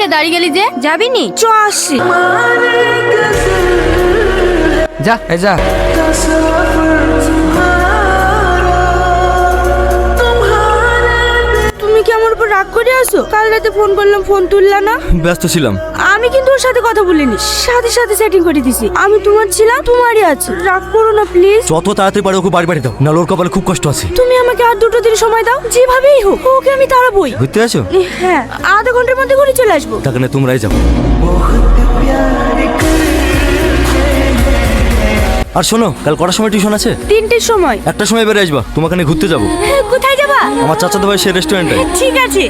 এখানে দাঁড়িয়ে গেলি যে? যাবি নি? চ আসছি। যা যা। তুমি কি আমার উপর রাগ করে আসো? কাল রাতে ফোন করলাম, ফোন তুললা না। ব্যস্ত ছিলাম। আমি কিন্তু ওর সাথে কথা বলিনি, সাথে সাথে সেটিং করে দিছি। আমি তোমার ছিলাম, তোমারই আছে। রাগ করো না প্লিজ। যত তাড়াতাড়ি পারে ওকে বাড়ি বাড়ি দাও, নাহলে ওর কপালে খুব কষ্ট আছে। তুমি আমাকে আর 2 দিন সময় দাও, যেভাবেই হোক ওকে আমি তাড়াবই। ঘুরতে আসো? হ্যাঁ, আধা ঘন্টার মধ্যে ঘুরে চলে আসবো। তাকে না তোমরাই যাও। আর শোনো, কাল কটার সময় টিউশন আছে? 3টের সময়। একটা সময় বেরিয়ে আসবা, তোমাকে নিয়ে ঘুরতে যাবো। কোথায় যাবা? আমার চাচাতো ভাই সেই রেস্টুরেন্টে। ঠিক আছে।